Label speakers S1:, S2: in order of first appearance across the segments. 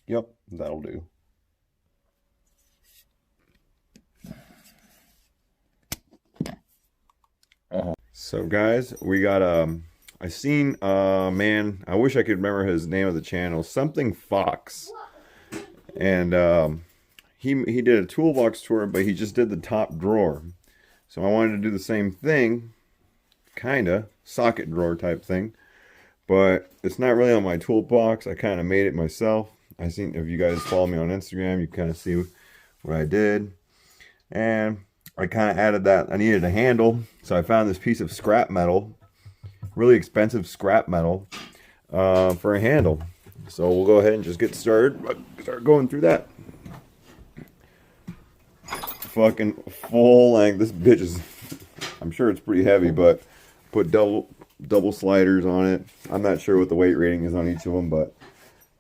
S1: Yep, that'll do. So guys, we got I seen man, I wish I could remember his name of the channel, something Fox. And he did a toolbox tour, but he just did the top drawer. So I wanted to do the same thing, kinda, socket drawer type thing. But it's not really on my toolbox. I kind of made it myself. I seen, if you guys follow me on Instagram, you kind of see what I did. And I kind of added that. I needed a handle, so I found this piece of scrap metal, really expensive scrap metal, for a handle. So we'll go ahead and just get started. Start going through that. Fucking full length. This bitch is, I'm sure it's pretty heavy, but put double sliders on it. I'm not sure what the weight rating is on each of them, but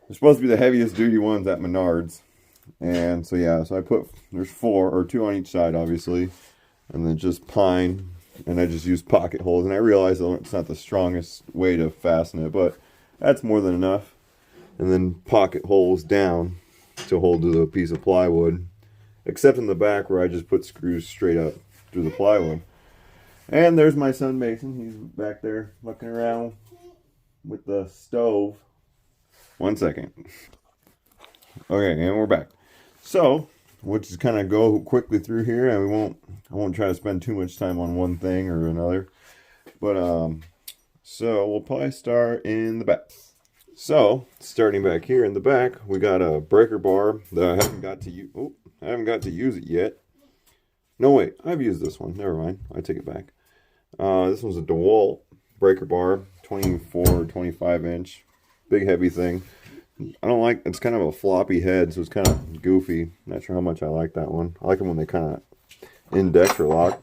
S1: they're supposed to be the heaviest duty ones at Menards. And so yeah, so I put, there's 4 or 2 on each side, obviously, and then just pine, and I just use pocket holes. And I realize it's not the strongest way to fasten it, but that's more than enough. And then pocket holes down to hold to the piece of plywood, except in the back where I just put screws straight up through the plywood. And there's my son Mason. He's back there looking around with the stove. 1 second. Okay, and we're back. So we'll just kind of go quickly through here, and I won't try to spend too much time on one thing or another. But so we'll probably start in the back. So starting back here in the back, we got a breaker bar that I haven't got to use. Oh, I haven't got to use it yet. No, wait, I've used this one. Never mind. I take it back. This one's a DeWalt breaker bar, 24, 25 inch, big heavy thing. I don't like, it's kind of a floppy head, so it's kind of goofy. Not sure how much I like that one. I like them when they kind of index or lock.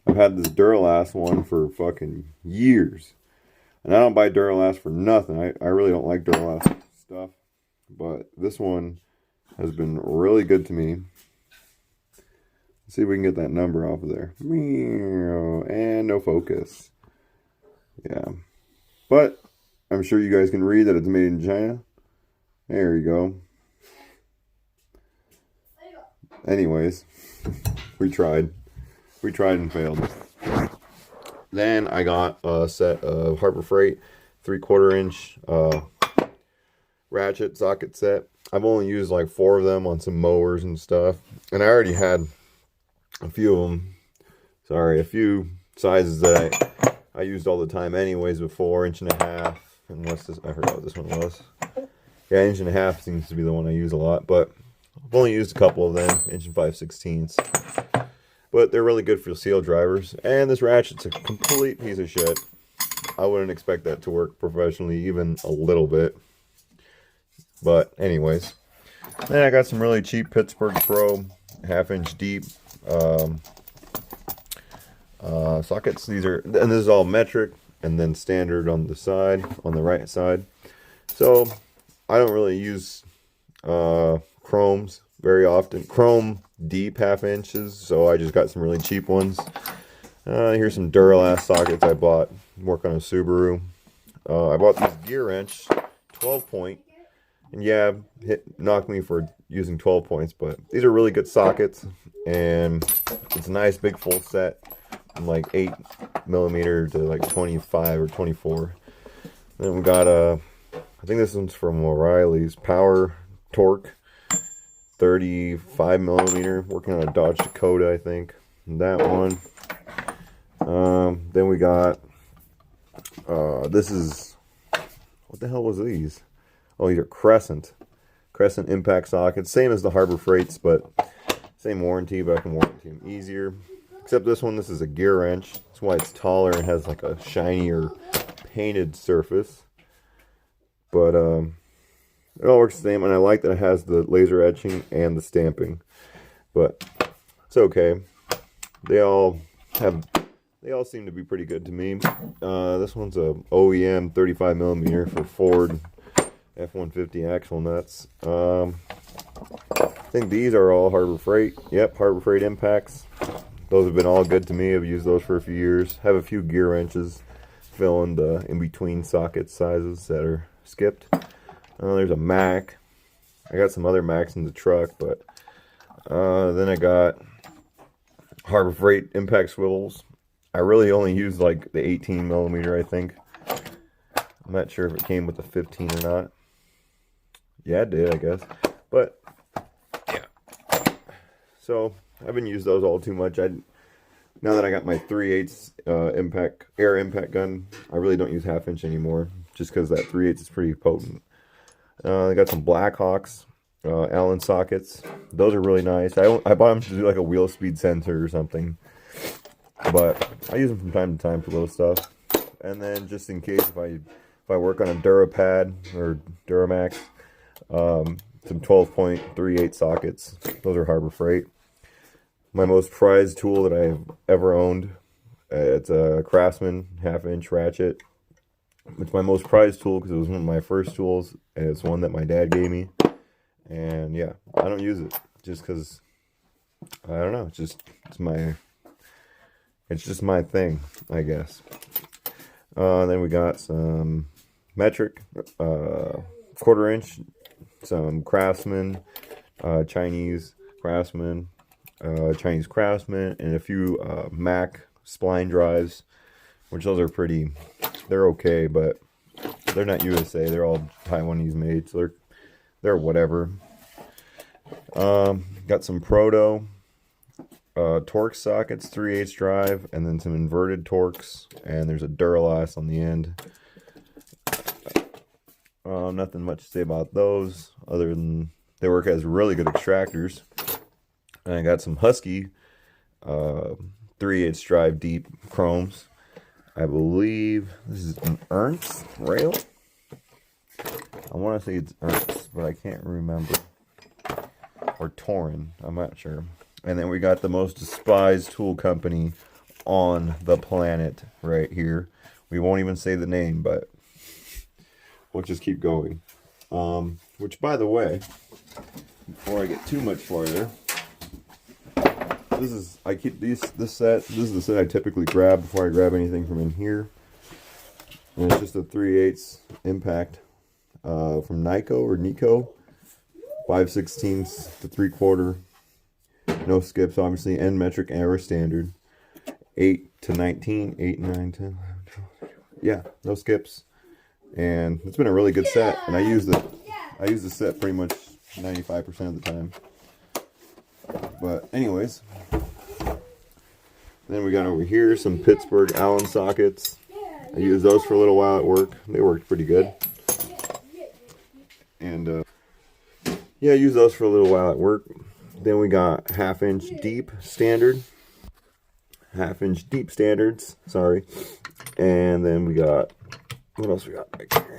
S1: I've had this Duralast one for fucking years. And I don't buy Duralast for nothing. I really don't like Duralast stuff. But this one has been really good to me. Let's see if we can get that number off of there. And no focus. Yeah. But I'm sure you guys can read that it's made in China. There you go. Anyways, we tried. We tried and failed. Then I got a set of Harbor Freight 3/4 inch ratchet socket set. I've only used like 4 of them on some mowers and stuff. And I already had a few of them. Sorry, a few sizes that I used all the time anyways before. 1.5 inch. And what's this? I forgot what this one was. Yeah, 1.5 inch seems to be the one I use a lot, but I've only used a couple of them, 1 5/16. But they're really good for seal drivers. And this ratchet's a complete piece of shit. I wouldn't expect that to work professionally even a little bit. But anyways, then I got some really cheap Pittsburgh Pro 1/2 inch deep sockets. These are, and this is all metric and then standard on the side, on the right side. So I don't really use chromes very often. Chrome deep 1/2 inches, so I just got some really cheap ones. Here's some Duralast sockets I bought. Work on a Subaru. I bought this gear wrench, 12 point. And yeah, knocked me for using 12 points, but these are really good sockets. And it's a nice big full set from like 8mm to like 25 or 24. Then we got I think this one's from O'Reilly's Power Torque 35mm, working on a Dodge Dakota, I think. And that one. Then we got this is, what the hell was these? Oh, these are Crescent impact sockets, same as the Harbor Freights, but same warranty, but I can warranty them easier. Except this one, this is a gear wrench. That's why it's taller and has like a shinier painted surface. But it all works the same, and I like that it has the laser etching and the stamping. But it's okay. They all seem to be pretty good to me. This one's a OEM 35mm for Ford F-150 axle nuts. I think these are all Harbor Freight. Yep, Harbor Freight impacts. Those have been all good to me. I've used those for a few years. Have a few gear wrenches fill in the in-between socket sizes that are skipped. There's a Mac. I got some other Macs in the truck, but then I got Harbor Freight impact swivels. I really only used like the 18 millimeter, I think. I'm not sure if it came with the 15 or not. Yeah, it did, I guess. But yeah, so I haven't used those all too much. Now that I got my 3/8 air impact gun, I really don't use 1/2 inch anymore, just because that 3/8 is pretty potent. I got some Blackhawks Allen sockets. Those are really nice. I bought them to do like a wheel speed sensor or something, but I use them from time to time for little stuff. And then just in case if I work on a DuraPad or Duramax, some 12-point 3/8 sockets. Those are Harbor Freight. My most prized tool that I've ever owned. It's a Craftsman 1/2 inch ratchet. It's my most prized tool because it was one of my first tools, and it's one that my dad gave me. And yeah, I don't use it just because I don't know. It's just my thing, I guess. Then we got some metric 1/4 inch, some Craftsman, Chinese Craftsman, and a few Mac spline drives, which those are they're okay, but they're not USA. They're all Taiwanese made, so they're whatever. Got some Proto Torx sockets, 3/8 drive, and then some inverted Torx, and there's a Duralast on the end. Nothing much to say about those, other than they work as really good extractors. And I got some Husky 3/8 drive deep chromes. I believe this is an Ernst rail. I want to say it's Ernst, but I can't remember. Or Torin, I'm not sure. And then we got the most despised tool company on the planet right here. We won't even say the name, but we'll just keep going. Which, by the way, before I get too much farther, this is the set I typically grab before I grab anything from in here. And it's just a 3/8 impact from Nico 5/16 to 3/4. No skips, obviously, and metric error standard. 8 to 19, 8, 9, 10, 11, 12. Yeah, no skips. And it's been a really good set, and I use the set pretty much 95% of the time. But anyways, then we got over here some Pittsburgh Allen sockets. I used those for a little while at work. They worked pretty good. And yeah, I used those for a little while at work. Then we got 1/2 inch deep standard. 1/2 inch deep standards, sorry. And then we got, what else we got back here?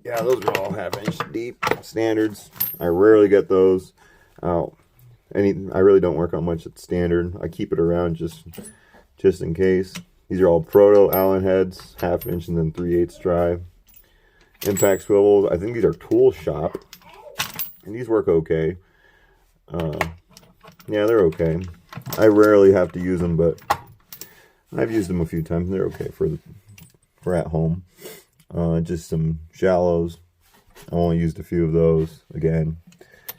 S1: Yeah, those are all 1/2 inch deep standards. I rarely get those out. I really don't work on much at standard. I keep it around just in case. These are all Proto Allen heads, 1/2 inch and then 3/8 drive. Impact swivels. I think these are Tool Shop, and these work okay. Yeah, they're okay. I rarely have to use them, but I've used them a few times. They're okay for at home. Just some shallows. I only used a few of those. Again,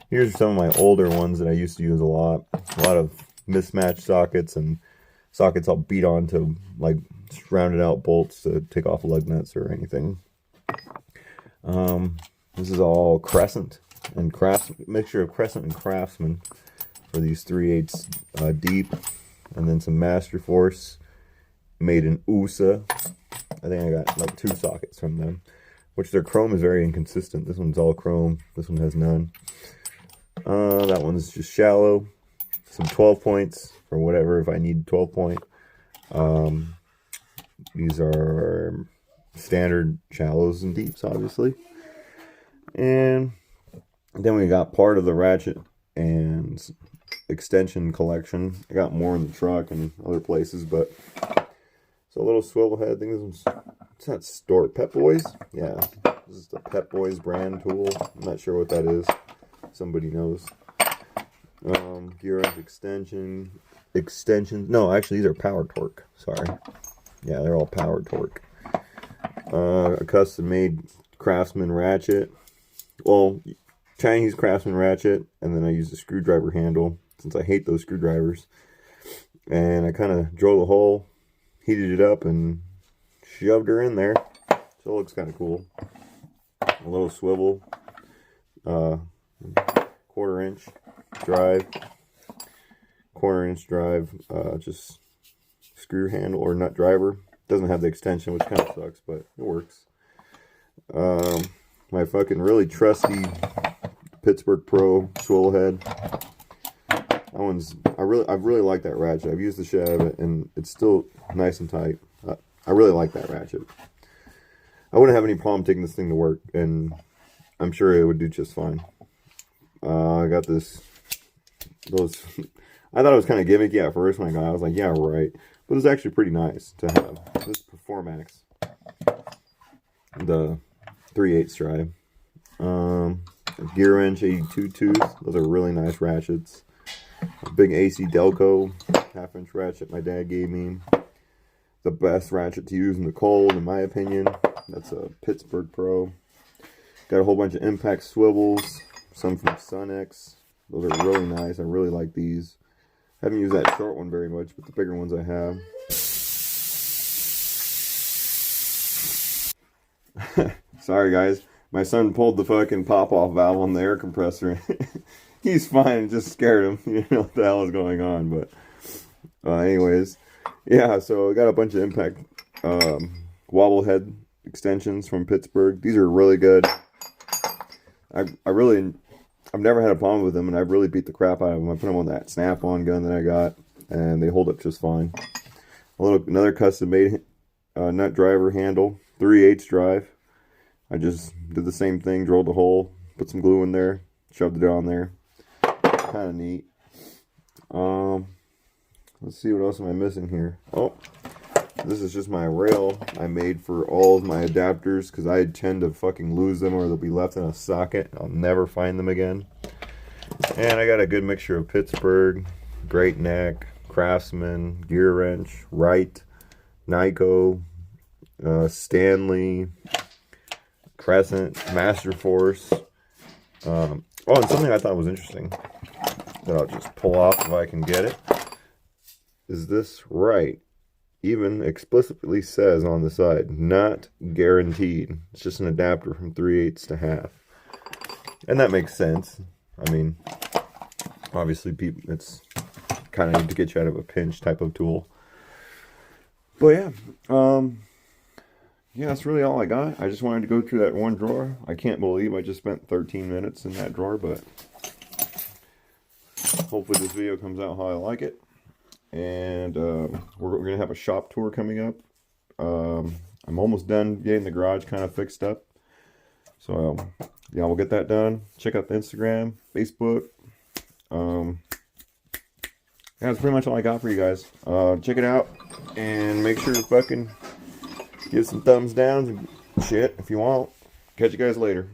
S1: here's some of my older ones that I used to use a lot. A lot of mismatched sockets and sockets I'll beat onto like rounded out bolts to take off lug nuts or anything. This is all Crescent and mixture of Crescent and Craftsman for these 3/8 deep, and then some Master Force made in USA. I think I got like 2 sockets from them, which their chrome is very inconsistent. This one's all chrome, this one has none. That one's just shallow. Some 12 points for whatever, if I need 12 point. These are standard shallows and deeps, obviously. And then we got part of the Ratchet and Extension collection. I got more in the truck and other places, but it's a little swivel head. I think this one's, it's not store Pep Boys. Yeah, this is the Pep Boys brand tool. I'm not sure what that is. Somebody knows. Gear Up extensions. No, actually, these are Power Torque. Sorry. Yeah, they're all Power Torque. A custom made Craftsman ratchet. Well, Chinese Craftsman ratchet, and then I used a screwdriver handle since I hate those screwdrivers. And I kind of drilled a hole, heated it up, and shoved her in there. So it looks kind of cool. A little swivel, 1/4 inch drive, 1/4 inch drive, just screw handle or nut driver. Doesn't have the extension, which kind of sucks, but it works. My fucking really trusty Pittsburgh Pro swivel head. That one's, I really like that ratchet. I've used the shit out of it, and it's still nice and tight. I really like that ratchet. I wouldn't have any problem taking this thing to work, and I'm sure it would do just fine. I got those. I thought it was kind of gimmicky at first when I got it. I was like, yeah, right. But it's actually pretty nice to have. This Performax, the 3/8 drive. Gear wrench 82 tooth. Those are really nice ratchets. A big AC Delco 1/2 inch ratchet my dad gave me. The best ratchet to use in the cold, in my opinion. That's a Pittsburgh Pro. Got a whole bunch of impact swivels. Some from Sunex. Those are really nice. I really like these. I haven't used that short one very much, but the bigger ones I have. Sorry guys, my son pulled the fucking pop-off valve on the air compressor. He's fine, it just scared him. You know what the hell is going on, but anyways, yeah. So I got a bunch of impact wobble head extensions from Pittsburgh. These are really good. I've never had a problem with them, and I've really beat the crap out of them. I put them on that snap-on gun that I got, and they hold up just fine. Another custom-made nut driver handle, 3/8 drive. I just did the same thing, drilled a hole, put some glue in there, shoved it on there. Kind of neat. Let's see, what else am I missing here? Oh, this is just my rail I made for all of my adapters, because I tend to fucking lose them, or they'll be left in a socket. I'll never find them again. And I got a good mixture of Pittsburgh, Great Neck, Craftsman, Gear Wrench, Wright, Nyko, Stanley, Crescent, Master Force. Oh, and something I thought was interesting that I'll just pull off if I can get it is this Wright. Even explicitly says on the side, not guaranteed. It's just an adapter from 3/8 to 1/2. And that makes sense. I mean, obviously, it's kind of to get you out of a pinch type of tool. But yeah, yeah, that's really all I got. I just wanted to go through that one drawer. I can't believe I just spent 13 minutes in that drawer, but hopefully this video comes out how I like it. And we're going to have a shop tour coming up. I'm almost done getting the garage kind of fixed up. So, yeah, we'll get that done. Check out the Instagram, Facebook. Yeah, that's pretty much all I got for you guys. Check it out. And make sure to fucking give some thumbs downs and shit if you want. Catch you guys later.